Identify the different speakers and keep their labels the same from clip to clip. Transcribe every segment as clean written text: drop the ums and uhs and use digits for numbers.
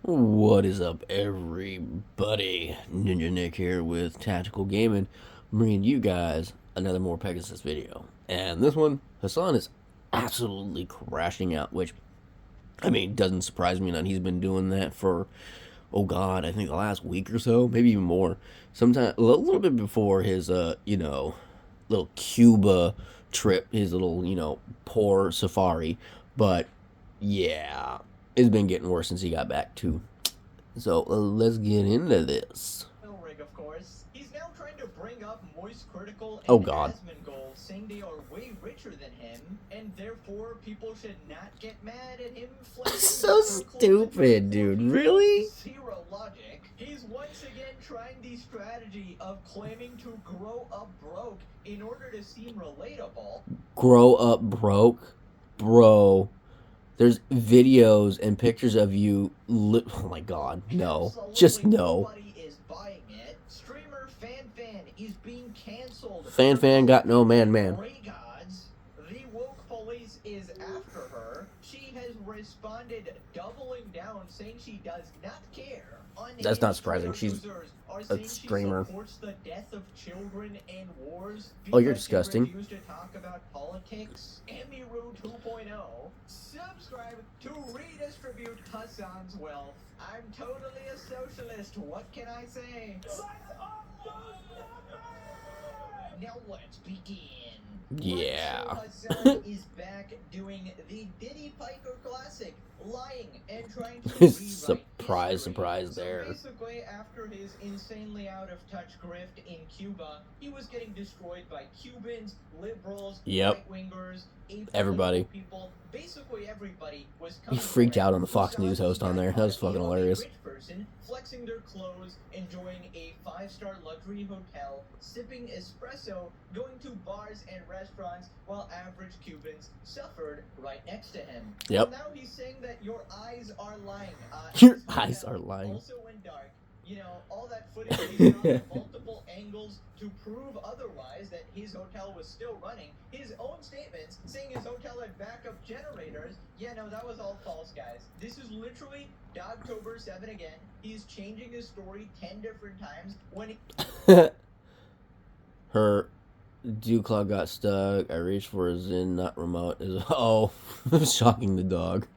Speaker 1: What is up, everybody? Ninja Nick here with Tactical Gaming, bringing you guys another more Pegasus video. And this one, Hasan is absolutely crashing out, which, I mean, doesn't surprise me none. He's been doing that for, oh god, I think the last week or so, maybe even more. Sometime, a little bit before his, little Cuba trip, his little, poor safari. But, yeah, it's been getting worse since he got back, too. So let's get into this.
Speaker 2: Rig, of course. He's now trying to bring up Moist Critical
Speaker 1: Oh
Speaker 2: and
Speaker 1: god.
Speaker 2: Asmongold, saying they are way richer than him, and therefore people should not get mad at him.
Speaker 1: So stupid, dude. Really?
Speaker 2: Zero logic. He's once again trying the strategy of claiming to grow up broke in order to seem relatable.
Speaker 1: Grow up broke? Bro. There's videos and pictures of you. Oh my god. No.
Speaker 2: Absolutely
Speaker 1: Just no.
Speaker 2: nobody is buying it. Streamer FanFan is being canceled.
Speaker 1: FanFan got no man.
Speaker 2: Ray gods. The woke police is after her. She has responded, doubling down, saying she does not care.
Speaker 1: That's not surprising. She's a streamer.
Speaker 2: She supports the death of children and wars.
Speaker 1: Oh, you're disgusting.
Speaker 2: Refuse to talk about politics. Emiru 2.0. Subscribe to redistribute Hasan's wealth. I'm totally a socialist. What can I say? Now let's begin.
Speaker 1: Yeah.
Speaker 2: Hasan is back doing the Diddy Piper classic, lying and trying to
Speaker 1: surprise there.
Speaker 2: So basically, after his insanely out of touch grift in Cuba, he was getting destroyed by Cubans, liberals, right-wingers,
Speaker 1: everybody.
Speaker 2: People. Basically, everybody was
Speaker 1: He freaked out on the Fox News host on there. That was fucking hilarious.
Speaker 2: Rich person flexing their clothes, enjoying a 5-star luxury hotel, sipping espresso, going to bars and restaurants, while average Cubans suffered right next to him.
Speaker 1: Yep.
Speaker 2: Well, now he's saying that your eyes are lying.
Speaker 1: Your eyes are lying.
Speaker 2: Also went dark. You know, all that footage is on multiple angles to prove otherwise, that his hotel was still running. His own statements saying his hotel had backup generators. Yeah, no, that was all false, guys. This is literally Dogtober 7 again. He's changing his story 10 different times when he...
Speaker 1: Her dew cloud got stuck. I reached for a Zin, not remote. Oh, shocking the dog.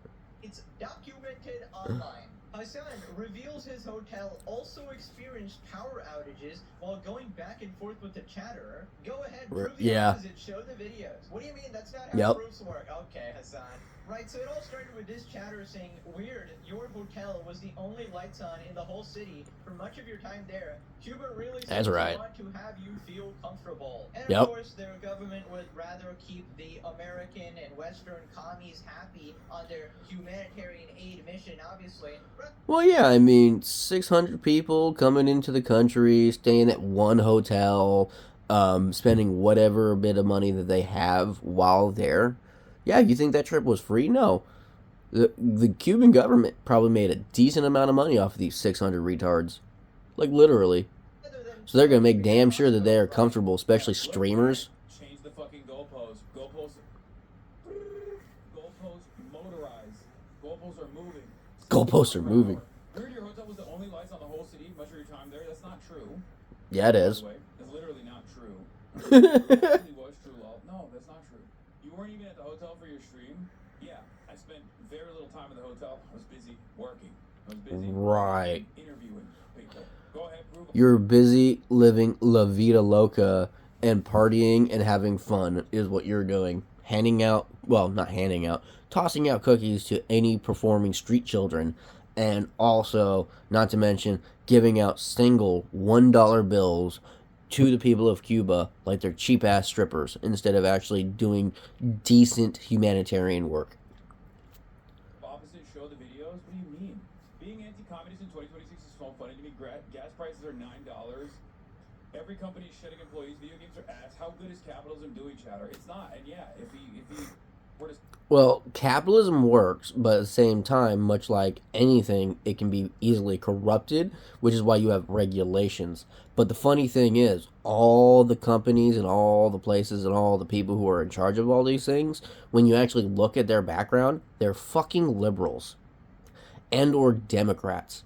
Speaker 2: It's documented online. Hasan reveals his hotel also experienced power outages while going back and forth with the chatterer. Go ahead, prove the opposite, show the videos. What do you mean? That's not how proofs work. Okay, Hasan. Right, so it all started with this chatter saying, weird, your hotel was the only lights on in the whole city for much of your time there. Cuba really seems to want to have you feel comfortable. And of course, their government would rather keep the American and Western commies happy on their humanitarian aid mission, obviously.
Speaker 1: Well, yeah, I mean, 600 people coming into the country, staying at one hotel, spending whatever bit of money that they have while there. Yeah, you think that trip was free? No. The Cuban government probably made a decent amount of money off of these 600 retards. Like, literally. So they're going to make damn sure that they are comfortable, especially streamers.
Speaker 3: Change the fucking goalposts. Goalposts motorized. Goalposts are moving.
Speaker 1: Goalposts are moving.
Speaker 3: Heard your hotel was the only lights on the whole city much of your time there? That's not true.
Speaker 1: Yeah, it is.
Speaker 3: It's literally not true. It actually was true, lol. No, that's not true. You weren't even at the hotel for your stream? Yeah, I spent very little time in the hotel. I was busy working. I was busy interviewing people. Go ahead, prove it.
Speaker 1: You're busy living La Vida Loca and partying and having fun is what you're doing. Handing out, well, not handing out, tossing out cookies to any performing street children. And also, not to mention, giving out single $1 bills to the people of Cuba like they're cheap-ass strippers instead of actually doing decent humanitarian work.
Speaker 3: Opposite show the videos? What do you mean? Being anti-communist in 2026 is so funny to me. Gas prices are $9. Every company is shutting employees. Video games are ass. How good is capitalism doing, chatter? It's not. And yeah, if he were to...
Speaker 1: Well, capitalism works, but at the same time, much like anything, it can be easily corrupted, which is why you have regulations. But the funny thing is, all the companies and all the places and all the people who are in charge of all these things, when you actually look at their background, they're fucking liberals. and or Democrats.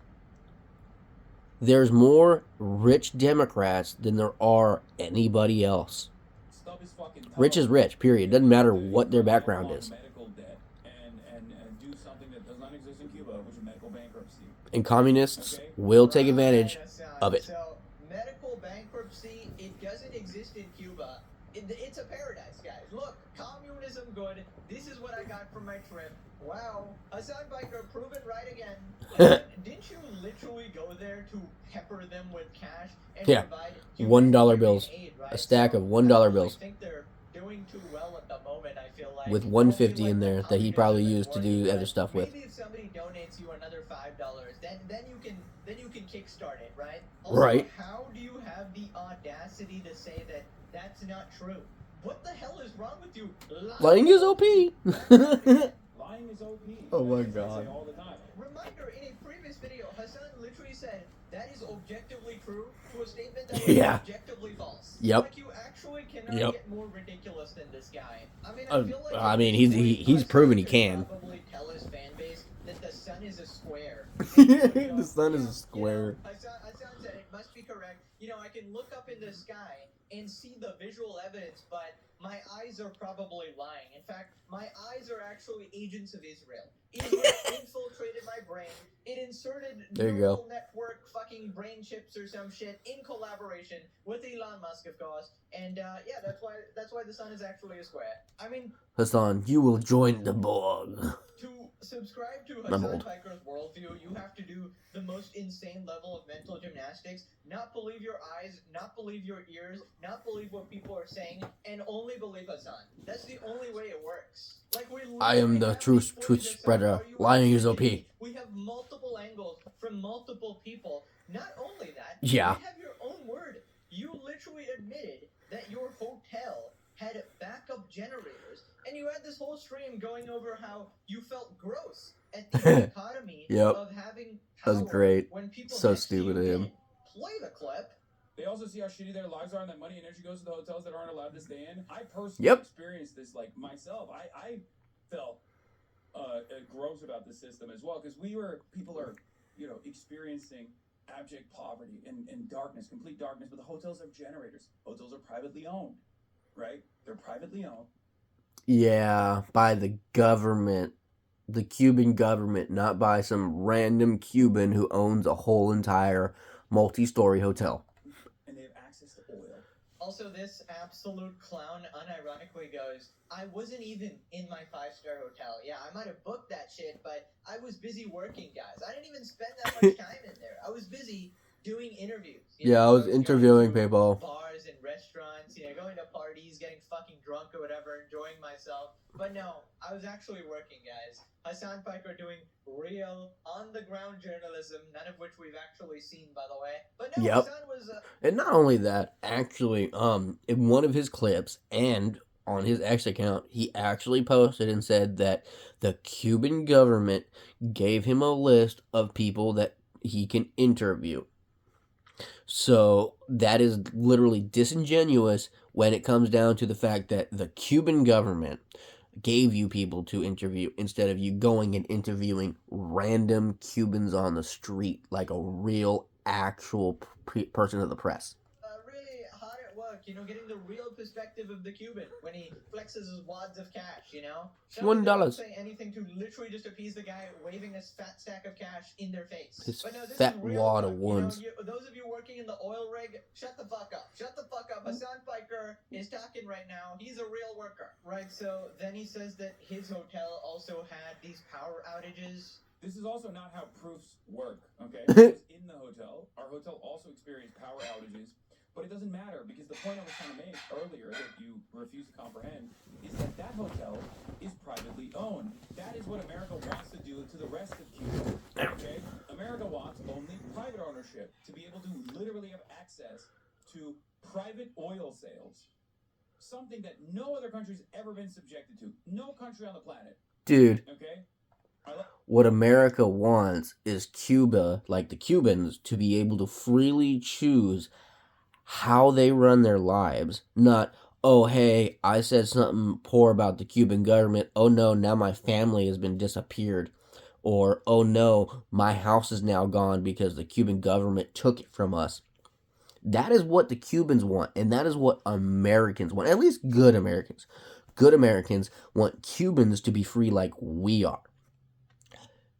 Speaker 1: There's more rich Democrats than there are anybody else.
Speaker 3: Stuff is fucking tough.
Speaker 1: Rich is rich, period. Doesn't matter what their background is.
Speaker 3: Medical debt and do something that does not exist in Cuba, which is medical bankruptcy.
Speaker 1: And communists will take advantage of it.
Speaker 2: So, medical bankruptcy, it doesn't exist in Cuba. It's a paradise, guys. Look, communism good. This is what I got from my trip. Wow. Hasan Biker, prove it right again. Didn't you literally go there to pepper them with cash and provide
Speaker 1: $1 bills.
Speaker 2: aid, right?
Speaker 1: A stack of $1 bills.
Speaker 2: I think they're doing too well at the moment, I feel like.
Speaker 1: With $1.50 in there that he probably used to do other stuff with.
Speaker 2: Maybe if somebody donates you another $5, then you can kickstart it, right? Also,
Speaker 1: right.
Speaker 2: How do you have the audacity to say that that's not true? What the hell is wrong with you?
Speaker 1: Lying is OP.
Speaker 3: Lying is OP.
Speaker 1: Oh my god.
Speaker 3: All the time.
Speaker 2: Reminder, in a previous video, Hasan literally said that is objectively true to a statement that was objectively false.
Speaker 1: Yep.
Speaker 2: Like, you actually cannot get more ridiculous than this guy. I mean, I feel like
Speaker 1: he's proven he can.
Speaker 2: Probably tell his fan base that the sun is a square.
Speaker 1: The sun is a square.
Speaker 2: Hasan said it must be correct. I can look up in the sky and see the visual evidence, but my eyes are probably lying. In fact, my eyes are actually agents of Israel. Israel infiltrated my brain. It inserted neural network fucking brain chips or some shit in collaboration with Elon Musk, of course. And that's why the sun is actually a square. I mean,
Speaker 1: Hassan, you will join the Borg.
Speaker 2: To subscribe to Hasan Piker's worldview, you have to do the most insane level of mental gymnastics. Not believe your eyes, not believe your ears, not believe what people are saying, and only believe Hasan. That's the only way it works. Like,
Speaker 1: I am the truth spreader. Lying is OP.
Speaker 2: We have multiple angles from multiple people. Not only that, you have your own word. You literally admitted that your hotel had backup generators, and you had this whole stream going over how you felt gross at the dichotomy of having power.
Speaker 1: That was great.
Speaker 2: When people
Speaker 1: so stupid of him.
Speaker 2: Play the clip.
Speaker 3: They also see how shitty their lives are and that money and energy goes to the hotels that aren't allowed to stay in. I personally experienced this, like, myself. I felt gross about the system as well, because people are, experiencing abject poverty and darkness, complete darkness, but the hotels have generators. Hotels are privately owned, right? They're privately owned.
Speaker 1: Yeah, by the government. The Cuban government, not by some random Cuban who owns a whole entire multi-story hotel.
Speaker 3: And they have access to oil.
Speaker 2: Also, this absolute clown unironically goes, I wasn't even in my 5-star hotel. Yeah, I might have booked that shit, but I was busy working, guys. I didn't even spend that much time in there. I was busy doing interviews.
Speaker 1: I was interviewing people.
Speaker 2: Bars and restaurants, going to parties, getting fucking drunk or whatever, enjoying myself. But no, I was actually working, guys. Hasan Piker doing real, on-the-ground journalism, none of which we've actually seen, by the way. But no, Hasan was...
Speaker 1: And not only that, actually, in one of his clips and on his X account, he actually posted and said that the Cuban government gave him a list of people that he can interview. So that is literally disingenuous when it comes down to the fact that the Cuban government gave you people to interview instead of you going and interviewing random Cubans on the street like a real, actual person of the press.
Speaker 2: Really hard at work, getting the real perspective of the Cuban when he flexes his wads of cash,
Speaker 1: $1.
Speaker 2: Don't say anything to literally just appease the guy waving this fat stack of cash in their face.
Speaker 1: His
Speaker 2: but no, this
Speaker 1: fat
Speaker 2: is real
Speaker 1: wad
Speaker 2: work.
Speaker 1: of ones.
Speaker 2: Those of you working in the oil rig, shut the fuck up. Shut the fuck up. Hasan Piker is talking right now. He's a real worker. Right, so then he says that his hotel also had these power outages.
Speaker 3: This is also not how proofs work, okay? Because in the hotel, our hotel also experienced power outages, but it doesn't matter, because the point I was trying to make earlier that you refuse to comprehend is that hotel is privately owned. That is what America wants to do to the rest of Cuba, okay? America wants only private ownership, to be able to literally have access to private oil sales. Something that no other country's ever been subjected to. No country on the planet.
Speaker 1: Dude.
Speaker 3: Okay?
Speaker 1: What America wants is Cuba, like the Cubans, to be able to freely choose how they run their lives. Not, oh, hey, I said something poor about the Cuban government. Oh, no, now my family has been disappeared. or oh no, my house is now gone because the Cuban government took it from us. That is what the Cubans want, and that is what Americans want. At least good Americans. Good Americans want Cubans to be free like we are.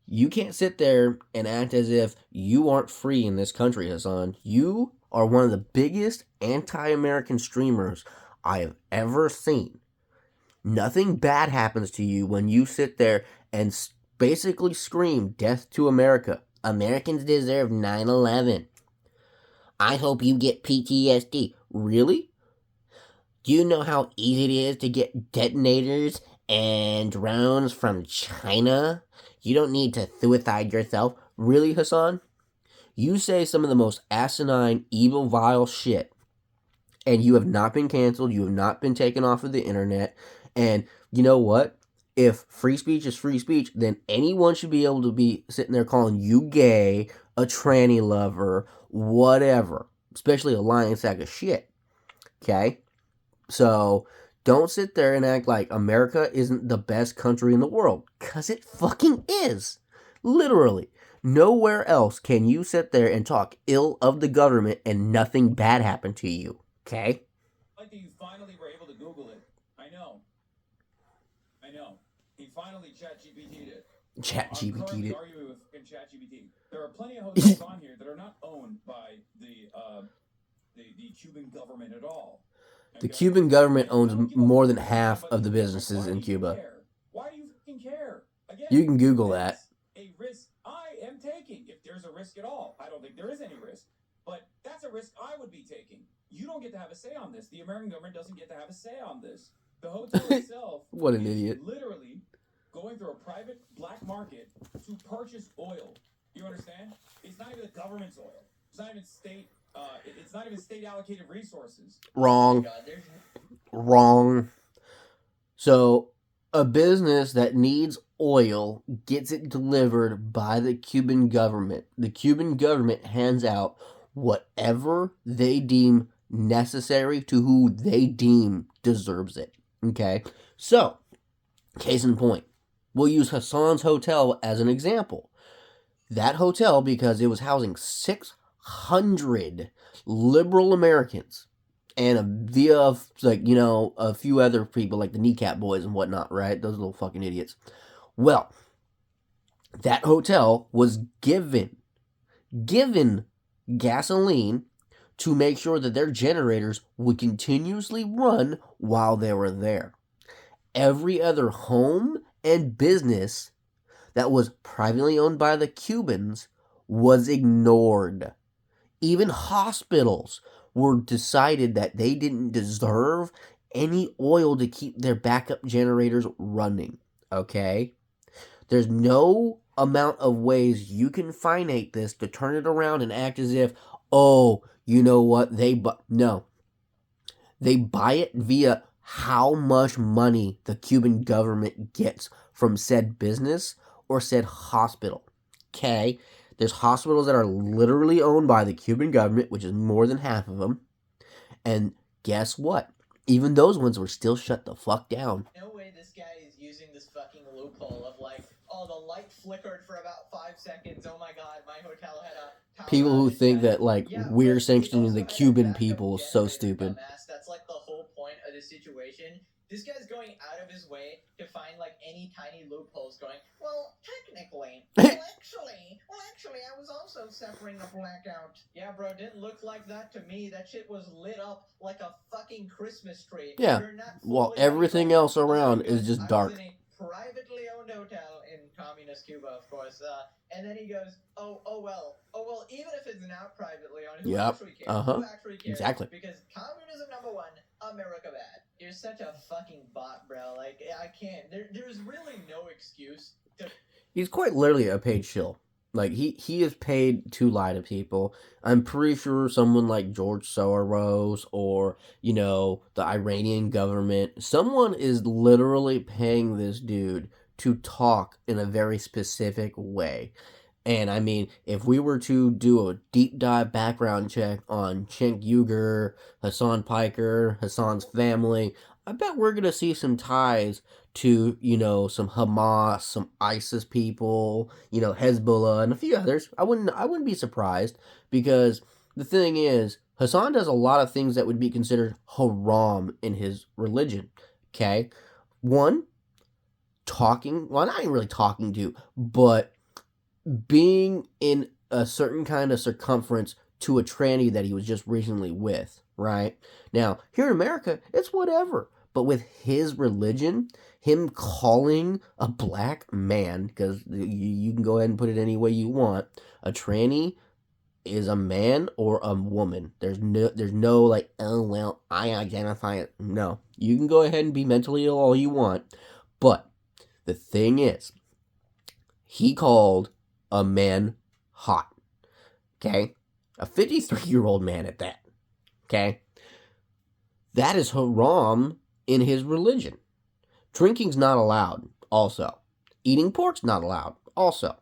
Speaker 1: You can't sit there and act as if you aren't free in this country, Hasan. You are one of the biggest anti-American streamers I have ever seen. Nothing bad happens to you when you sit there and basically scream death to America. Americans deserve 9/11. I hope you get PTSD. Really? Do you know how easy it is to get detonators and drones from China? You don't need to suicide yourself. Really, Hasan? You say some of the most asinine, evil, vile shit, and you have not been canceled. You have not been taken off of the internet. And you know what? If free speech is free speech, then anyone should be able to be sitting there calling you gay, a tranny lover, whatever. Especially a lying sack of shit. Okay? So, don't sit there and act like America isn't the best country in the world. Because it fucking is. Literally. Nowhere else can you sit there and talk ill of the government and nothing bad happen to you. Okay?
Speaker 3: I think you finally were able to Google it. I know. He finally ChatGPT'd it.
Speaker 1: ChatGPT'd it.
Speaker 3: Arguing with ChatGPT. There are plenty of hotels on here that are not owned by the Cuban government at all.
Speaker 1: The Cuban government owns more than half of the businesses in Cuba.
Speaker 3: Why do you fucking care? Again,
Speaker 1: you can Google that.
Speaker 3: A risk I am taking, if there's a risk at all. I don't think there is any risk, but that's a risk I would be taking. You don't get to have a say on this. The American government doesn't get to have a say on this. The hotel itself
Speaker 1: what an idiot.
Speaker 3: Literally going through a private black market to purchase oil. You understand? It's not even the government's oil. It's not even state. It's not even state allocated resources.
Speaker 1: Wrong. Wrong. So, a business that needs oil gets it delivered by the Cuban government. The Cuban government hands out whatever they deem necessary to who they deem deserves it. Okay? So, case in point, we'll use Hasan's hotel as an example. That hotel, because it was housing 600 liberal Americans and via, like, you know, a few other people like the kneecap boys and whatnot, right? Those little fucking idiots. Well, that hotel was given gasoline to make sure that their generators would continuously run while they were there. Every other home and business that was privately owned by the Cubans was ignored. Even hospitals were decided that they didn't deserve any oil to keep their backup generators running. Okay? There's no amount of ways you can finite this to turn it around and act as if, oh, you know what, no. They buy it via how much money the Cuban government gets from said business or said hospital. Okay? There's hospitals that are literally owned by the Cuban government, which is more than half of them. And guess what? Even those ones were still shut the fuck down.
Speaker 2: No way this guy is using this fucking loophole of like, oh, the light flickered for about 5 seconds. Oh my god, my hotel had a power
Speaker 1: people who
Speaker 2: outage.
Speaker 1: think that, like, we're sanctioning the Cuban people is so stupid.
Speaker 2: That's like the whole point of the situation. This guy's going out of his way to find like any tiny loopholes going, well, technically, actually, I was also suffering a blackout. Yeah, bro, didn't look like that to me. That shit was lit up like a fucking Christmas tree.
Speaker 1: Yeah, well, everything else around is just dark.
Speaker 2: I was in a privately owned hotel in communist Cuba, of course, and then he goes, oh well, even if it's not privately owned, who actually cares? Who actually cares?
Speaker 1: Exactly.
Speaker 2: Because communism, number one, America bad. You're such a fucking bot, bro. Like, I can't. There's really no excuse to...
Speaker 1: He's quite literally a paid shill. Like, he is paid to lie to people. I'm pretty sure someone like George Soros or, you know, the Iranian government, someone is literally paying this dude to talk in a very specific way. And, I mean, if we were to do a deep dive background check on Cenk Uygur, Hasan Piker, Hasan's family, I bet we're going to see some ties to, some Hamas, some ISIS people, Hezbollah and a few others. I wouldn't be surprised, because the thing is, Hasan does a lot of things that would be considered haram in his religion. Okay? One, not even really talking to, but being in a certain kind of circumference to a tranny that he was just recently with, right? Now, here in America, it's whatever. But with his religion, him calling a black man, because you can go ahead and put it any way you want, a tranny is a man or a woman. There's no like, oh, well, I identify it. No. You can go ahead and be mentally ill all you want. But the thing is, he called a man hot. Okay? A 53-year-old man at that. Okay? That is haram in his religion. Drinking's not allowed, also. Eating pork's not allowed, also.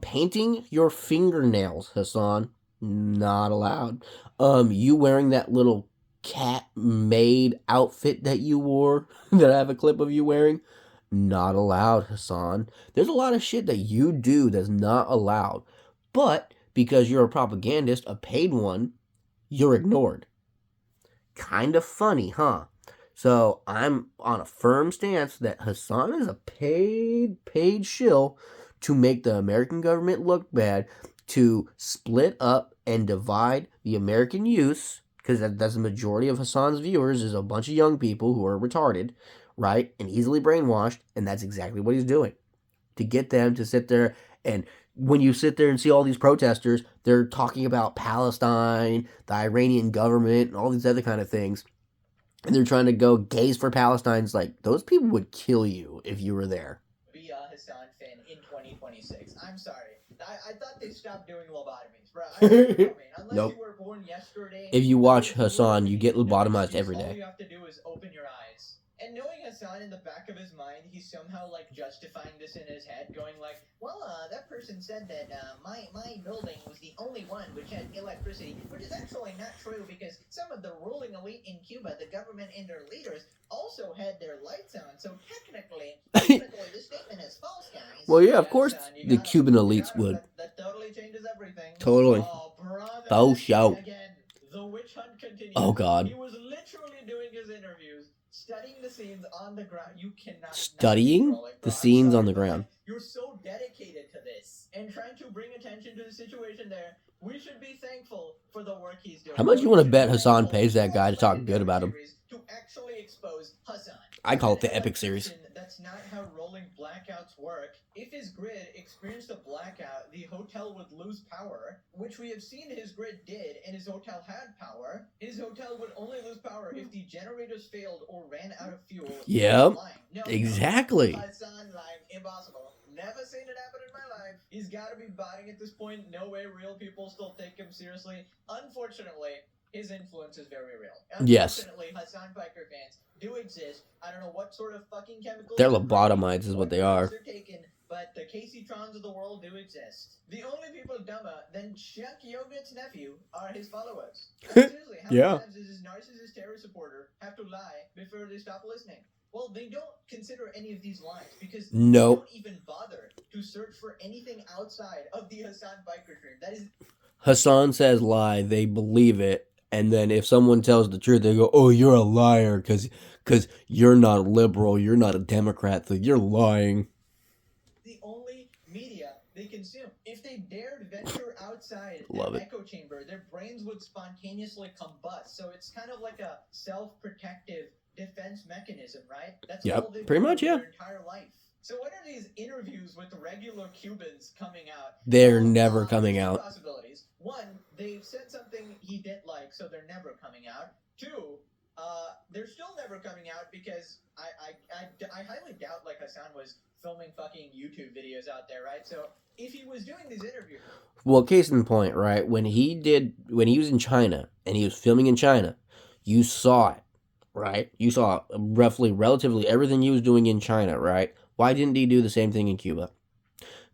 Speaker 1: Painting your fingernails, Hasan, not allowed. You wearing that little cat-made outfit that you wore, that I have a clip of you wearing, not allowed, Hasan. There's a lot of shit that you do that's not allowed. But because you're a propagandist, a paid one, you're ignored. Kind of funny, huh? So I'm on a firm stance that Hasan is a paid shill to make the American government look bad, to split up and divide the American youth, because that's the majority of Hasan's viewers, is a bunch of young people who are retarded, right, and easily brainwashed, and that's exactly what he's doing. To get them to sit there, and when you sit there and see all these protesters, they're talking about Palestine, the Iranian government, and all these other kind of things, and they're trying to go gays for Palestine. It's like, those people would kill you if you were there.
Speaker 2: Be a Hasan fan in 2026. I'm sorry. I thought they stopped doing lobotomies, bro. I don't know, man. Unless
Speaker 1: Nope.
Speaker 2: you were born yesterday.
Speaker 1: If you watch Hasan, you get lobotomized every day.
Speaker 2: All you have to do is open your eyes. And knowing Hasan, in the back of his mind, he's somehow like justifying this in his head, going like, well, that person said that my building was the only one which had electricity, which is actually not true, because some of the ruling elite in Cuba, the government and their leaders, also had their lights on. So technically this statement is false, guys.
Speaker 1: Well, yeah, of course the Cuban elites would.
Speaker 2: That totally changes everything.
Speaker 1: Totally.
Speaker 2: Oh, brother.
Speaker 1: Oh, show.
Speaker 2: Again, the witch hunt continues.
Speaker 1: Oh, God.
Speaker 2: He was literally doing his interviews, studying the scenes on the ground. You cannot.
Speaker 1: Studying the scenes on the ground.
Speaker 2: You're so dedicated to this and trying to bring attention to the situation there. We should be thankful for the work he's doing.
Speaker 1: How much you want to bet Hasan pays that guy to talk good about him?
Speaker 2: To actually expose Hasan.
Speaker 1: I call it the Epic series.
Speaker 2: That's not how rolling blackouts work. If his grid experienced a blackout, the hotel would lose power, which we have seen his grid did, and his hotel had power. His hotel would only lose power if the generators failed or ran out of fuel.
Speaker 1: Yep,
Speaker 2: no,
Speaker 1: exactly.
Speaker 2: Hasan line, impossible. Never seen it happen in my life. He's got to be botting at this point. No way real people still take him seriously. Unfortunately, his influence is very real. Unfortunately, yes. Hasan Piker fans do exist. I don't know what sort of fucking chemicals.
Speaker 1: They're lobotomites is what they are.
Speaker 2: Taken, but the Casey Trons of the world do exist. The only people dumber than Chuck Yogurt's nephew are his followers. Seriously, how many times does his narcissist terror supporter have to lie before they stop listening? Well, they don't consider any of these lies because they don't even bother to search for anything outside of the Hasan Piker dream. That is.
Speaker 1: Hasan says lie, they believe it. And then if someone tells the truth, they go, oh, you're a liar because you're not a liberal, you're not a Democrat, so you're lying.
Speaker 2: The only media they consume. If they dared venture outside
Speaker 1: Love
Speaker 2: an echo chamber, their brains would spontaneously combust. So it's kind of like a self-protective defense mechanism, right? That's all they've
Speaker 1: pretty much,
Speaker 2: their entire life. So when are these interviews with regular Cubans coming out?
Speaker 1: They're never coming out.
Speaker 2: Possibilities. One, they've said something he didn't like, so they're never coming out. Two, they're still never coming out because I highly doubt like Hasan was filming fucking YouTube videos out there, right? So if he was doing these interviews.
Speaker 1: Well, case in point, right? When he was in China and he was filming in China, you saw it, right? You saw relatively everything he was doing in China, right? Why didn't he do the same thing in Cuba?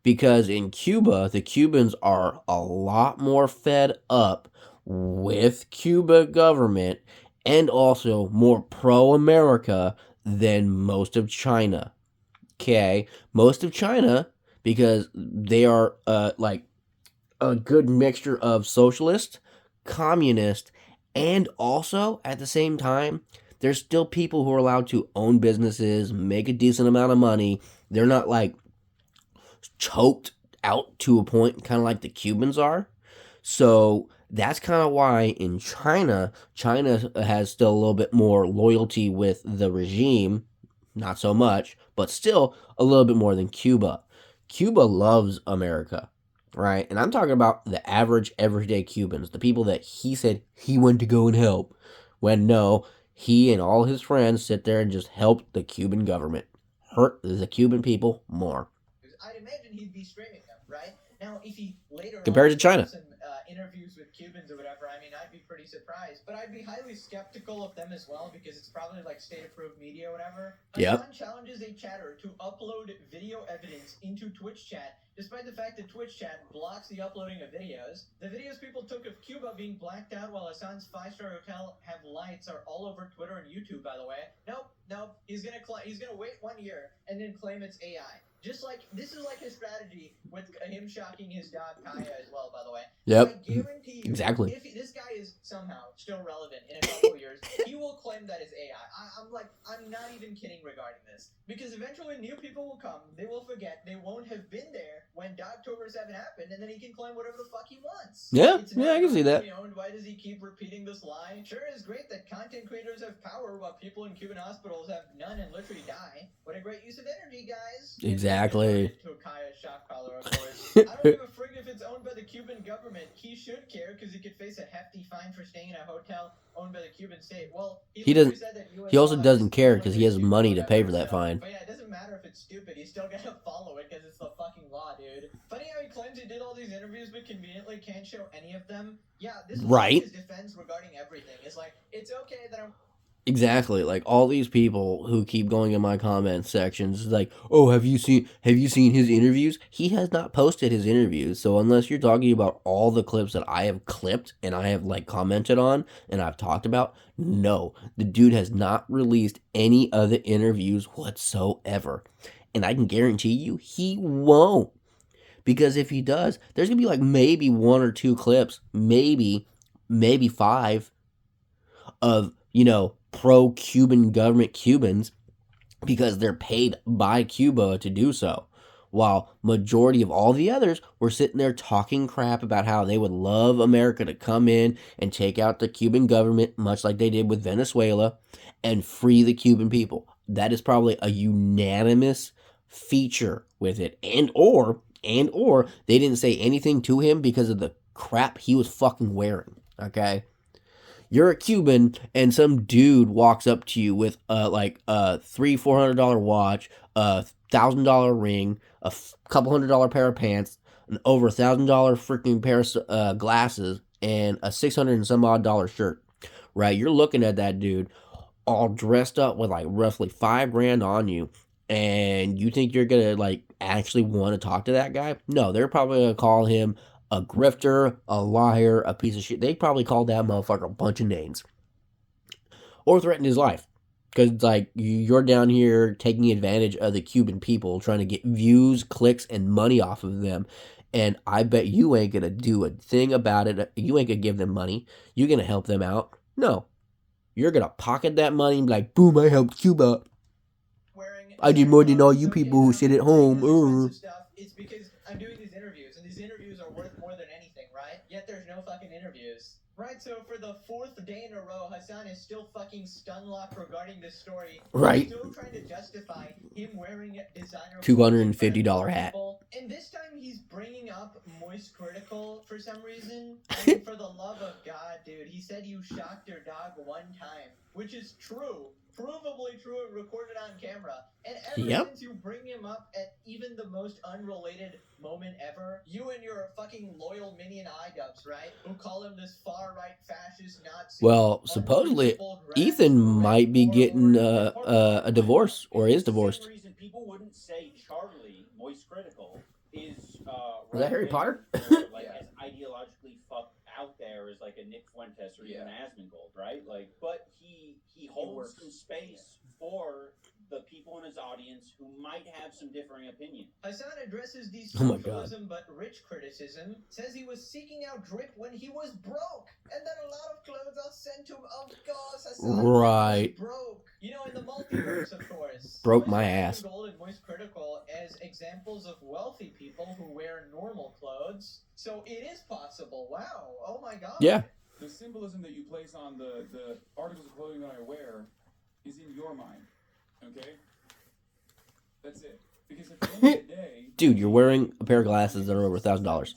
Speaker 1: Because in Cuba, the Cubans are a lot more fed up with Cuba government and also more pro-America than most of China. Okay, most of China, because they are like a good mixture of socialist, communist, and also at the same time, there's still people who are allowed to own businesses, make a decent amount of money. They're not like choked out to a point, kind of like the Cubans are. So that's kind of why in China, China has still a little bit more loyalty with the regime, not so much, but still a little bit more than Cuba. Cuba loves America, right? And I'm talking about the average everyday Cubans, the people that he said he went to go and help, when no, he and all his friends sit there and just help the Cuban government, hurt the Cuban people more.
Speaker 2: I'd imagine he'd be streaming them, right? Now, if he later
Speaker 1: compared to China.
Speaker 2: Some interviews with Cubans or whatever, I mean, I'd be pretty surprised. But I'd be highly skeptical of them as well because it's probably like state-approved media or whatever.
Speaker 1: Yep.
Speaker 2: Hasan challenges a chatter to upload video evidence into Twitch chat, despite the fact that Twitch chat blocks the uploading of videos. The videos people took of Cuba being blacked out while Hasan's five-star hotel have lights are all over Twitter and YouTube, by the way. Nope. He's gonna wait 1 year and then claim it's AI. Just like, this is like his strategy with him shocking his dog Kaya as well, by the way.
Speaker 1: Yep.
Speaker 2: I guarantee you,
Speaker 1: exactly.
Speaker 2: If this guy is somehow still relevant in a couple of years, he will claim that it's AI. I'm not even kidding regarding this. Because eventually new people will come, they will forget, they won't have been there when Dogtober 7 happened, and then he can claim whatever the fuck he wants.
Speaker 1: Yeah, I can see that.
Speaker 2: Owned. Why does he keep repeating this lie? Sure, it's great that content creators have power while people in Cuban hospitals have none and literally die. What a great use of energy, guys.
Speaker 1: Exactly.
Speaker 2: To Kaya's shock collar, of course. I don't give a frig if it's owned by the Cuban government. He should care because he could face a hefty fine for staying in a hotel owned by the Cuban state. Well,
Speaker 1: he doesn't. He also doesn't care because he has money to pay for that fine.
Speaker 2: But yeah, it doesn't matter if it's stupid. He's still gonna follow it because it's the fucking law, dude. Funny how he claims he did all these interviews but conveniently can't show any of them. Yeah, this is
Speaker 1: right.
Speaker 2: His defense regarding everything. It's like, it's okay that I'm...
Speaker 1: Exactly, like all these people who keep going in my comment sections, like, oh, have you seen his interviews? He has not posted his interviews, so unless you're talking about all the clips that I have clipped and I have like commented on and I've talked about, no, the dude has not released any other interviews whatsoever, and I can guarantee you he won't, because if he does, there's gonna be like maybe 1 or 2 clips, maybe 5 of, you know, pro-Cuban government Cubans because they're paid by Cuba to do so, while majority of all the others were sitting there talking crap about how they would love America to come in and take out the Cuban government, much like they did with Venezuela, and free the Cuban people. That is probably a unanimous feature with it, and or they didn't say anything to him because of the crap he was fucking wearing. Okay, you're a Cuban and some dude walks up to you with like a $300-400 watch, a $1,000 ring, a couple $100 pair of pants, an over $1,000 freaking pair of glasses, and a $600 and some odd dollar shirt. Right, you're looking at that dude all dressed up with like roughly $5,000 on you, and you think you're gonna like actually want to talk to that guy? No, they're probably gonna call him a grifter, a liar, a piece of shit. They probably called that motherfucker a bunch of names. Or threatened his life. Because, like, you're down here taking advantage of the Cuban people, trying to get views, clicks, and money off of them. And I bet you ain't going to do a thing about it. You ain't going to give them money. You're going to help them out. No. You're going to pocket that money and be like, boom, I helped Cuba. I did more than all you people who sit at home.
Speaker 2: It's because I'm doing these interviews, and these interviews are worth more than anything, right? Yet there's no fucking interviews. Right, so for the 4th day in a row, Hasan is still fucking stun-locked regarding this story.
Speaker 1: Right.
Speaker 2: He's still trying to justify him wearing designer
Speaker 1: $250 hat.
Speaker 2: And this time he's bringing up Moist Critical for some reason. I mean, for the love of God, dude, he said you shocked your dog 1 time, which is true. Provably true and recorded on camera. And ever since you bring him up at even the most unrelated moment ever, you and your fucking loyal minion iDubbbz, right? Who call him this far-right fascist Nazi.
Speaker 1: Well, supposedly Ethan might be getting a divorce, or is divorced.
Speaker 3: The reason people wouldn't say Charlie, Moist Critical, is
Speaker 1: that Harry Potter?
Speaker 3: Like as ideologically fucked out there as like a Nick Fuentes or even Asmongold, right? Like, but he holds some space
Speaker 4: for the people in his audience who might have some differing opinions.
Speaker 2: Hasan addresses the
Speaker 1: Oh my
Speaker 2: socialism but rich criticism, says he was seeking out drip when he was broke, and that a lot of clothes are sent to him. Of course, Hasan
Speaker 1: Right.
Speaker 2: was broke. You know, in the multiverse, of course.
Speaker 1: Broke my ass.
Speaker 2: Gold and Moist Critical as examples of wealthy people who wear normal clothes. So it is possible. Wow. Oh my god.
Speaker 1: Yeah.
Speaker 3: The symbolism that you place on the articles of clothing that I wear is in your mind. Okay? That's it. Because at the end of the day,
Speaker 1: dude, you're wearing a pair of glasses that are over $1,000.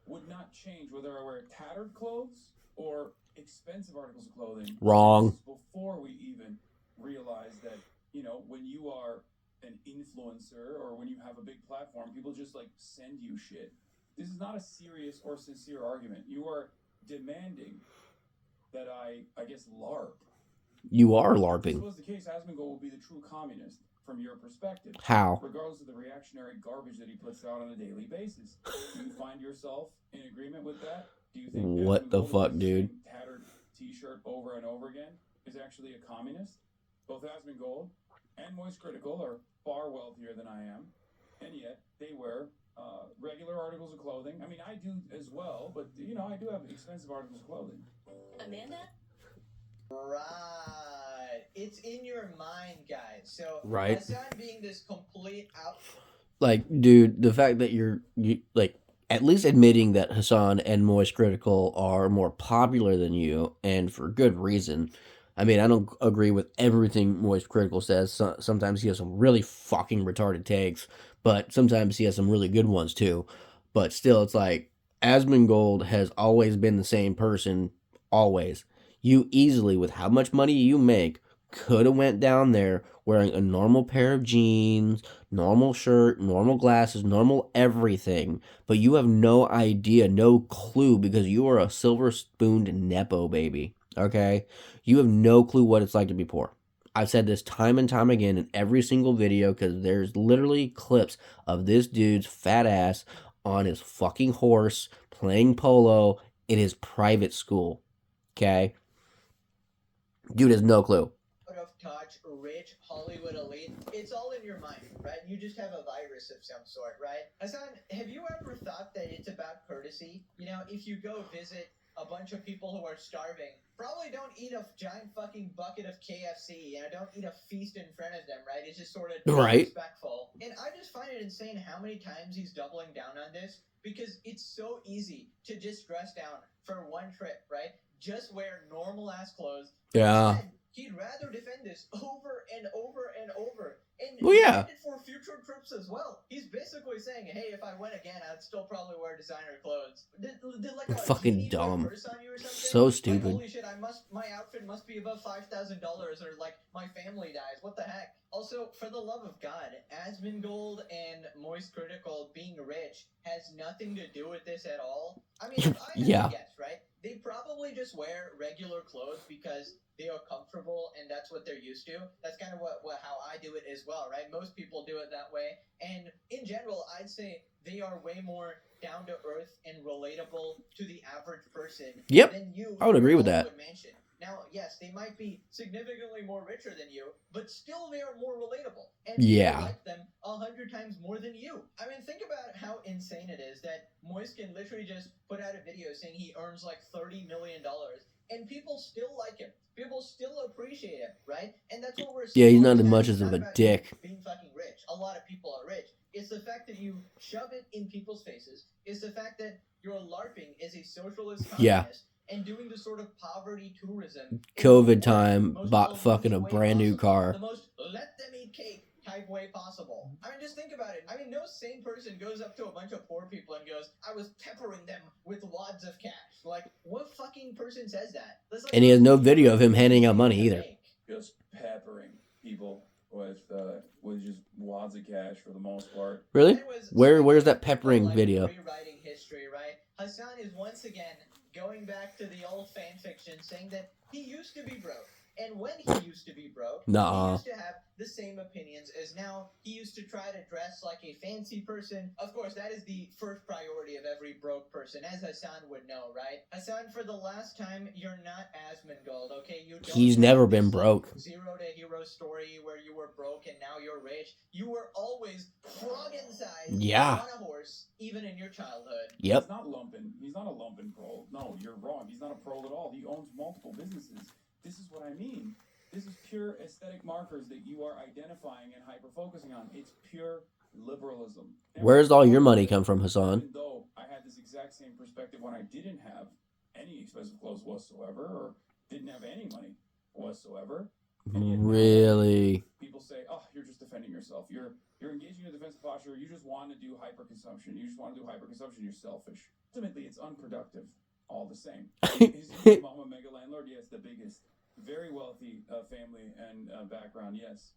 Speaker 3: Would not change whether I wear tattered clothes or expensive articles of clothing.
Speaker 1: Wrong.
Speaker 3: Before we even realize that, you know, when you are an influencer or when you have a big platform, people just like send you shit. This is not a serious or sincere argument. You are demanding that I guess, LARP.
Speaker 1: You are
Speaker 3: If
Speaker 1: LARPing.
Speaker 3: this was the case, Asmongold will be the true communist from your perspective.
Speaker 1: How?
Speaker 3: Regardless of the reactionary garbage that he puts out on a daily basis. Do you find yourself in agreement with that? Do you think
Speaker 1: what the fuck, dude?
Speaker 3: Tattered t-shirt over and over again is actually a communist? Both Asmongold and Moist Critical are far wealthier than I am, and yet they wear regular articles of clothing. I mean, I do as well, but you know, I do have expensive articles of clothing.
Speaker 5: Amanda?
Speaker 2: Right. It's in your mind, guys. So,
Speaker 1: right.
Speaker 2: Hasan being this complete out.
Speaker 1: Like, dude, the fact that you like at least admitting that Hasan and Moist Critical are more popular than you, and for good reason. I mean, I don't agree with everything Moist Critical says. Sometimes he has some really fucking retarded takes, but sometimes he has some really good ones too. But still, it's like Asmongold has always been the same person, always. You easily, with how much money you make, could have went down there wearing a normal pair of jeans, normal shirt, normal glasses, normal everything, but you have no idea, no clue, because you are a silver-spooned Nepo baby, okay? You have no clue what it's like to be poor. I've said this time and time again in every single video, because there's literally clips of this dude's fat ass on his fucking horse playing polo in his private school, okay? Dude has no clue.
Speaker 2: Out of touch, rich, Hollywood elite. It's all in your mind, right? You just have a virus of some sort, right? Hasan, have you ever thought that it's about courtesy? You know, if you go visit a bunch of people who are starving, probably don't eat a giant fucking bucket of KFC, you know, don't eat a feast in front of them, right? It's just sort of disrespectful. And I just find it insane how many times he's doubling down on this, because it's so easy to just dress down for one trip, right? Just wear normal ass clothes.
Speaker 1: Yeah.
Speaker 2: Instead, he'd rather defend this over and over and over. And
Speaker 1: well, yeah.
Speaker 2: defend it for future trips as well. He's basically saying, hey, if I went again, I'd still probably wear designer clothes. Did like a
Speaker 1: fucking dumb.
Speaker 2: Purse on you or something?
Speaker 1: So stupid.
Speaker 2: Like, holy shit, my outfit must be above $5,000, or like my family dies. What the heck? Also, for the love of God, Asmongold and Moist Critical being rich has nothing to do with this at all. I mean, if I had to guess, right? They probably just wear regular clothes because they are comfortable and that's what they're used to. That's kind of how I do it as well, right? Most people do it that way. And in general, I'd say they are way more down to earth and relatable to the average person than you.
Speaker 1: I would agree with that.
Speaker 2: Mansion. Now, yes, they might be significantly more richer than you, but still they are more relatable. And people like them 100 times more than you. I mean, think about how insane it is that Moist can literally just put out a video saying he earns like $30 million, and people still like him. People still appreciate him, right? And that's what we're seeing.
Speaker 1: Yeah, he's not as much as of a dick.
Speaker 2: Being fucking rich. A lot of people are rich. It's the fact that you shove it in people's faces. It's the fact that you're LARPing as a socialist communist. And doing the sort of poverty tourism.
Speaker 1: COVID time, bought fucking a brand new car.
Speaker 2: The most let them eat cake type way possible. I mean, just think about it. I mean, no sane person goes up to a bunch of poor people and goes, I was peppering them with wads of cash. Like, what fucking person says that? Like,
Speaker 1: and he has no video of him handing out money either.
Speaker 3: Just peppering people with just wads of cash for the most part.
Speaker 1: Really? Where's that peppering video?
Speaker 2: Rewriting history, right? Hasan is once again going back to the old fan fiction, saying that he used to be broke And when he used to be broke, he used to have the same opinions as now. He used to try to dress like a fancy person. Of course, that is the first priority of every broke person, as Hasan would know, right? Hasan, for the last time, you're not Asmongold, okay?
Speaker 1: He's never been broke.
Speaker 2: Zero to hero story where you were broke and now you're rich. You were always frog-sized on a horse, even in your childhood.
Speaker 1: Yep.
Speaker 3: He's not lumping. He's not a lumpen prole. No, you're wrong. He's not a prole at all. He owns multiple businesses. This is what I mean. This is pure aesthetic markers that you are identifying and hyper-focusing on. It's pure liberalism.
Speaker 1: Where's all your money come from, Hasan?
Speaker 3: Even though I had this exact same perspective when I didn't have any expensive clothes whatsoever, or didn't have any money whatsoever.
Speaker 1: Really?
Speaker 3: People say, "Oh, you're just defending yourself. You're engaging in a defensive posture. You just want to do hyperconsumption. You just want to do hyperconsumption. You're selfish." Ultimately, it's unproductive. All the same. Is his mom a mega landlord? Yes, the biggest. Very wealthy family and background. Yes.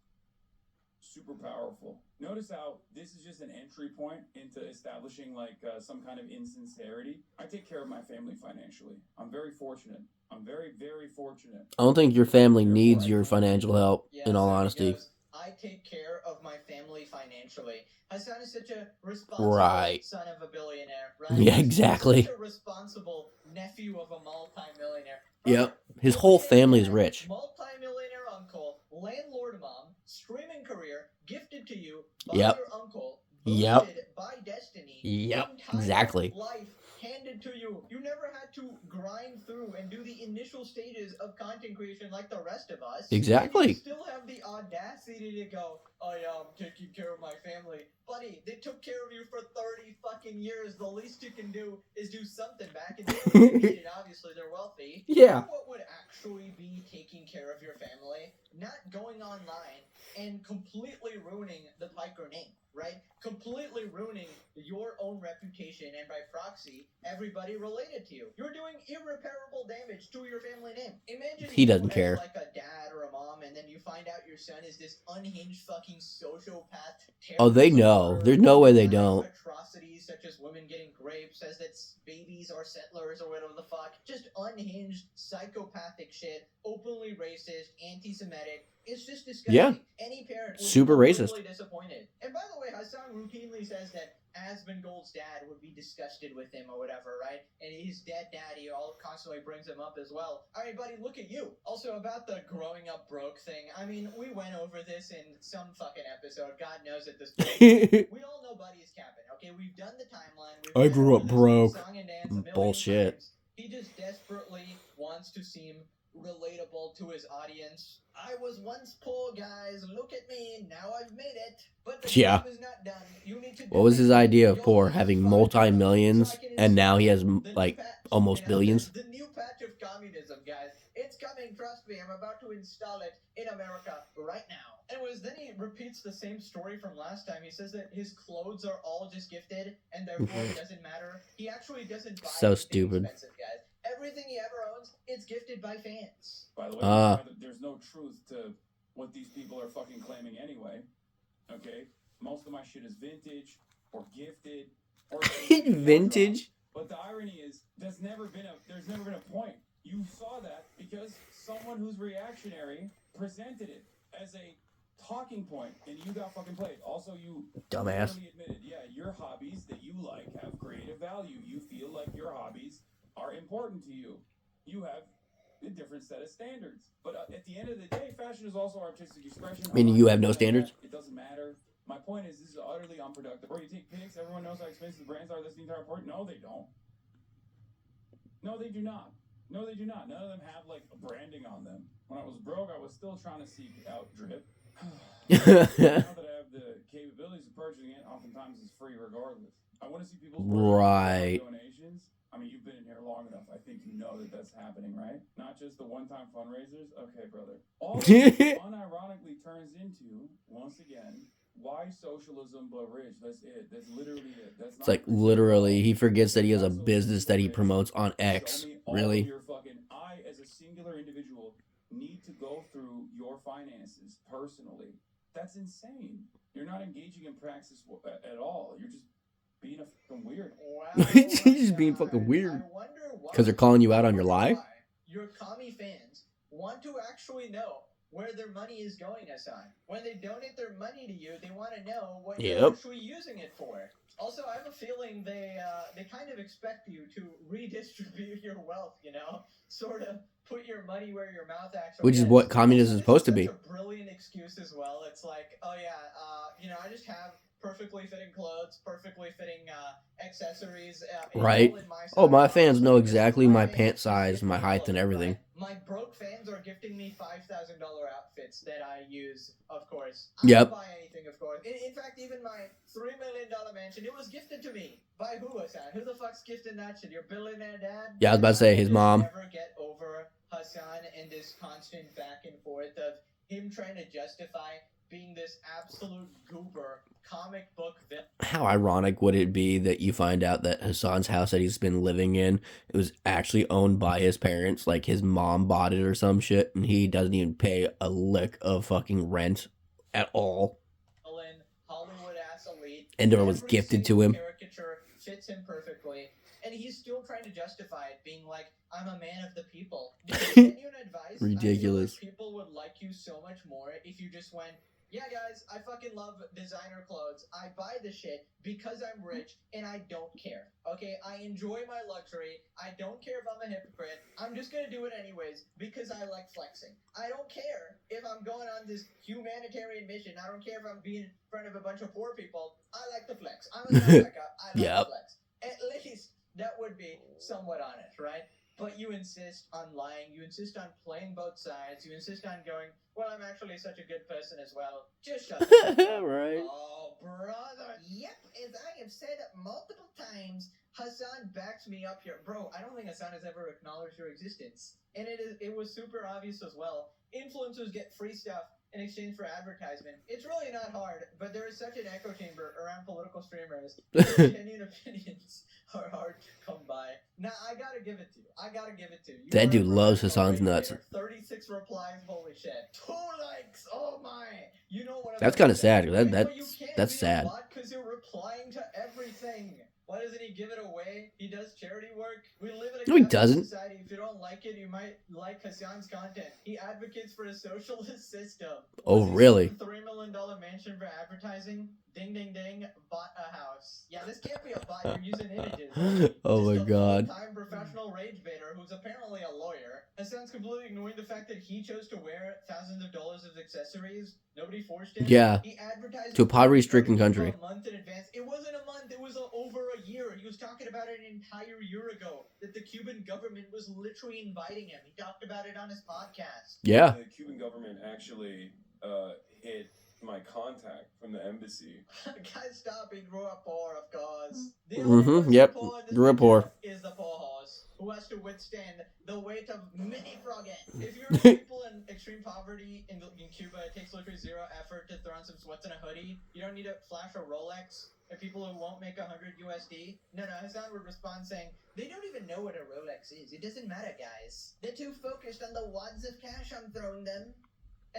Speaker 3: Super powerful. Notice how this is just an entry point into establishing like some kind of insincerity. I take care of my family financially. I'm very fortunate. I'm very, very fortunate.
Speaker 1: I don't think your family needs your financial help, in all honesty.
Speaker 2: I take care of my family financially. Hasan is such a responsible son of a billionaire, right?
Speaker 1: Yeah, exactly.
Speaker 2: Such a responsible nephew of a multi-millionaire.
Speaker 1: Yep. His whole family is rich.
Speaker 2: Multi-millionaire uncle, landlord mom, streaming career, gifted to you by
Speaker 1: your
Speaker 2: uncle,
Speaker 1: boosted
Speaker 2: by destiny.
Speaker 1: Yep, exactly.
Speaker 2: Life handed to you. You never had to grind through and do the initial stages of content creation like the rest of us.
Speaker 1: Exactly.
Speaker 2: You still have the audacity to go, "Oh yeah, I'm taking care of my family." Buddy, they took care of you for 30 fucking years. The least you can do is do something back. And they don't need it. Obviously, they're wealthy.
Speaker 1: Yeah.
Speaker 2: You know what would actually be taking care of your family? Not going online and completely ruining the Piker name, right? Completely ruining your own reputation and by proxy, everybody related to you. You're doing irreparable damage to your family name. Imagine
Speaker 1: he doesn't care.
Speaker 2: Like a dad or a mom, and then you find out your son is this unhinged fucking sociopath.
Speaker 1: Oh, they know. There's no way they don't.
Speaker 2: Atrocities such as women getting raped, says that babies are settlers or whatever the fuck. Just unhinged, psychopathic shit. Openly racist, anti-Semitic. It's just disgusting.
Speaker 1: Yeah.
Speaker 2: Any parent would
Speaker 1: super
Speaker 2: be
Speaker 1: racist.
Speaker 2: Really disappointed. And by the way, Hasan routinely says that Asmongold's dad would be disgusted with him or whatever, right? And his dead daddy all constantly brings him up as well. I mean, buddy, look at you. Also, about the growing up broke thing, I mean, we went over this in some fucking episode. God knows at this point. We all know Buddy is capping, okay? We've done the timeline.
Speaker 1: I grew up broke. Bullshit.
Speaker 2: Times. He just desperately wants to seem relatable to his audience. I was once poor, guys. Look at me. Now I've made it. But the job is not done. You need to
Speaker 1: what was his idea of poor? Having multi-millions, and now he has, like, almost billions?
Speaker 2: The new patch of communism, guys. It's coming, trust me. I'm about to install it in America right now. Anyways, then he repeats the same story from last time. He says that his clothes are all just gifted, and therefore it doesn't matter. He actually doesn't buy
Speaker 1: so stupid.
Speaker 2: Expensive, guys. Everything he ever owns, it's gifted by fans.
Speaker 3: By the way, there's no truth to what these people are fucking claiming anyway. Okay? Most of my shit is vintage or gifted or
Speaker 1: vintage.
Speaker 3: But the irony is there's never been a point. You saw that because someone who's reactionary presented it as a talking point and you got fucking played. Also, you
Speaker 1: dumbass
Speaker 3: admitted, yeah, your hobbies that you like have creative value. You feel like your hobbies are important to you. You have a different set of standards. But at the end of the day, fashion is also artistic expression.
Speaker 1: Meaning you have no standards?
Speaker 3: It doesn't matter. My point is, this is utterly unproductive. Or you take pics, everyone knows how expensive the brands are. That's the entire point. No, they don't. No, they do not. No, they do not. None of them have, like, branding on them. When I was broke, I was still trying to seek out drip. Now that I have the capabilities of purchasing it, oftentimes it's free regardless. I want to see people's donations. I mean, you've been in here long enough. I think you know that that's happening, right? Not just the one-time fundraisers. Okay, brother. All of this unironically turns into, once again, why socialism but rich? That's it. That's literally it. That's
Speaker 1: it's like literally, he forgets that he has a business that he promotes on X. Really?
Speaker 3: I, as a singular individual, need to go through your finances personally. That's insane. You're not engaging in praxis at all. You're just being a fucking weird.
Speaker 2: Wow,
Speaker 1: He's just being fucking weird. Because they're calling you out on your lie?
Speaker 2: Your commie fans want to actually know where their money is going, Hasan. When they donate their money to you, they want to know what you're actually using it for. Also, I have a feeling they kind of expect you to redistribute your wealth, you know? Sort of put your money where your mouth actually
Speaker 1: Which is what communism is supposed to be.
Speaker 2: It's a brilliant excuse as well. It's like, oh yeah, you know, I just have perfectly fitting clothes, perfectly fitting accessories.
Speaker 1: Right. Oh, my fans know exactly my pant size, my height, and everything.
Speaker 2: My broke fans are gifting me $5,000 outfits that I use, of course. I
Speaker 1: Yep.
Speaker 2: don't buy anything, of course. In fact, even my $3 million mansion, it was gifted to me. By who, Hasan? Who the fuck's gifting that shit? Your billionaire dad?
Speaker 1: Yeah, I was about to say his mom.
Speaker 2: I never get over Hasan and this constant back and forth of him trying to justify being this absolute goober comic book villain.
Speaker 1: How ironic would it be that you find out that Hasan's house that he's been living in, it was actually owned by his parents, like his mom bought it or some shit, and he doesn't even pay a lick of fucking rent at all.
Speaker 2: Hollywood ass elite.
Speaker 1: And it was gifted to him.
Speaker 2: Caricature fits him perfectly. And he's still trying to justify it, being like, I'm a man of the people. Genuine advice.
Speaker 1: Ridiculous.
Speaker 2: I feel like people would like you so much more if you just went, yeah, guys, I fucking love designer clothes. I buy the shit because I'm rich and I don't care. Okay, I enjoy my luxury. I don't care if I'm a hypocrite. I'm just gonna do it anyways because I like flexing. I don't care if I'm going on this humanitarian mission. I don't care if I'm being in front of a bunch of poor people. I like to flex. I'm a America. I like to flex. At least that would be somewhat honest, right? But you insist on lying. You insist on playing both sides. You insist on going, well, I'm actually such a good person as well. Just shut up.
Speaker 1: Right.
Speaker 2: Oh, brother. Yep, as I have said multiple times, Hasan backs me up here. Bro, I don't think Hasan has ever acknowledged your existence. And it was super obvious as well. Influencers get free stuff in exchange for advertisement. It's really not hard, but there is such an echo chamber around political streamers. Genuine opinions are hard to come by. Now, I gotta give it to you.
Speaker 1: That dude loves Hasan's nuts.
Speaker 2: 36 replies, holy shit. 2 likes, oh my. You know what?
Speaker 1: That's kind of sad. That's sad.
Speaker 2: Because you're replying to everything. Why doesn't he give it away? He does charity work. We live in a
Speaker 1: no, he doesn't.
Speaker 2: society. If you don't like it, you might like Hasan's content. He advocates for a socialist system.
Speaker 1: Oh, really?
Speaker 2: $3 million mansion for advertising. Ding, ding, ding. Bought a house. Yeah, this can't be a bot. You're using images.
Speaker 1: Oh my god.
Speaker 2: Full-time professional rage baiter who's apparently a lawyer. Hasan's completely ignoring the fact that he chose to wear thousands of dollars of accessories. Nobody forced him.
Speaker 1: Yeah.
Speaker 2: He advertised
Speaker 1: to a poverty-stricken country.
Speaker 2: A month in advance. It wasn't a month. It was over a year. He was talking about it an entire year ago. That the Cuban government was literally inviting him. He talked about it on his podcast.
Speaker 1: Yeah.
Speaker 3: The Cuban government actually hit my contact from the embassy.
Speaker 2: Guys, stop. He grew up poor, of course.
Speaker 1: Yep. Grew up poor.
Speaker 2: Is the poor horse who has to withstand the weight of many froggets. If you're people in extreme poverty in Cuba, it takes literally zero effort to throw on some sweats and a hoodie. You don't need to flash a Rolex. And people who won't make 100 USD. No, Hasan would respond saying, they don't even know what a Rolex is. It doesn't matter, guys. They're too focused on the wads of cash I'm throwing them.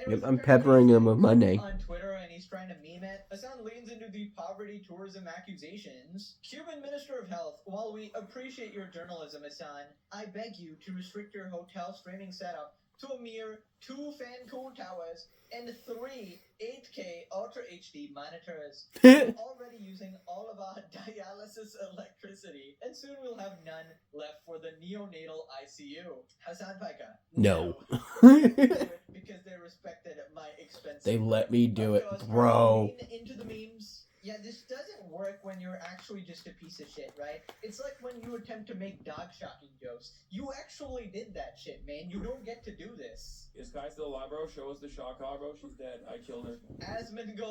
Speaker 1: Yep, I'm peppering him with money.
Speaker 2: On Twitter, and he's trying to meme it. Hasan leans into the poverty tourism accusations. Cuban Minister of Health, while we appreciate your journalism, Hasan, I beg you to restrict your hotel streaming setup to a mere 2 fan cool towers and 3 8K Ultra HD monitors. We're already using all of our dialysis electricity, and soon we'll have none left for the neonatal ICU. Hasan Paika.
Speaker 1: No.
Speaker 2: Because they respected my expenses.
Speaker 1: They let me do it, bro.
Speaker 2: Into the memes. Yeah, this doesn't work when you're actually just a piece of shit, right? It's like when you attempt to make dog shocking jokes. You actually did that shit, man. You don't get to do this.
Speaker 3: Is Kai still alive, bro? Show us the shock car, bro. She's dead. I killed her.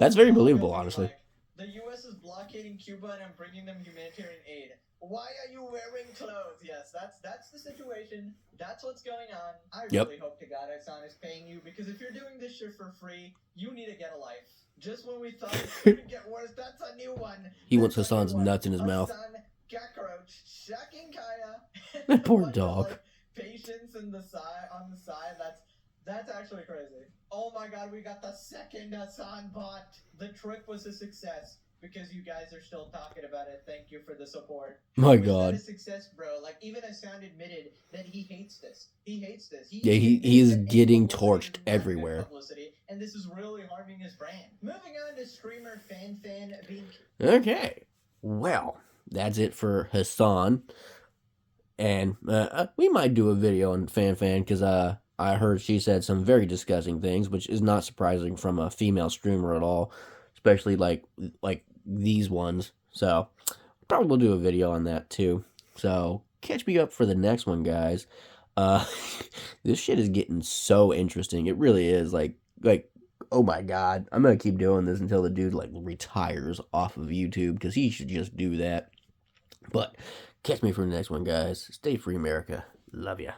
Speaker 1: That's very believable, honestly.
Speaker 2: Like, the U.S. is blockading Cuba and I'm bringing them humanitarian aid. Why are you wearing clothes? Yes, that's the situation. That's what's going on. I really hope to God Hasan is paying you, because if you're doing this shit for free, you need to get a life. Just when we thought it couldn't get worse, that's a new one.
Speaker 1: He wants Hasan's nuts in his mouth.
Speaker 2: Hasan, cockroach, shocking Kaya.
Speaker 1: That poor dog.
Speaker 2: Patience on the side. That's actually crazy. Oh my god, we got the second Hasan bot. The trick was a success. because you guys are still talking about it. Thank you for the support.
Speaker 1: My
Speaker 2: Was
Speaker 1: God.
Speaker 2: that a success, bro? Like, even Hasan admitted that he hates this. He hates this.
Speaker 1: Yeah, he is getting torched everywhere.
Speaker 2: Publicity, and this is really harming his brand. Moving on to streamer Fan being...
Speaker 1: Okay. Well, that's it for Hasan. And we might do a video on Fan because I heard she said some very disgusting things, which is not surprising from a female streamer at all, especially like these ones. So probably we'll do a video on that too. So catch me up for the next one, guys. This shit is getting so interesting. It really is. Like oh my God, I'm gonna keep doing this until the dude like retires off of YouTube, because he should just do that. But catch me for the next one, guys. Stay free, America. Love ya.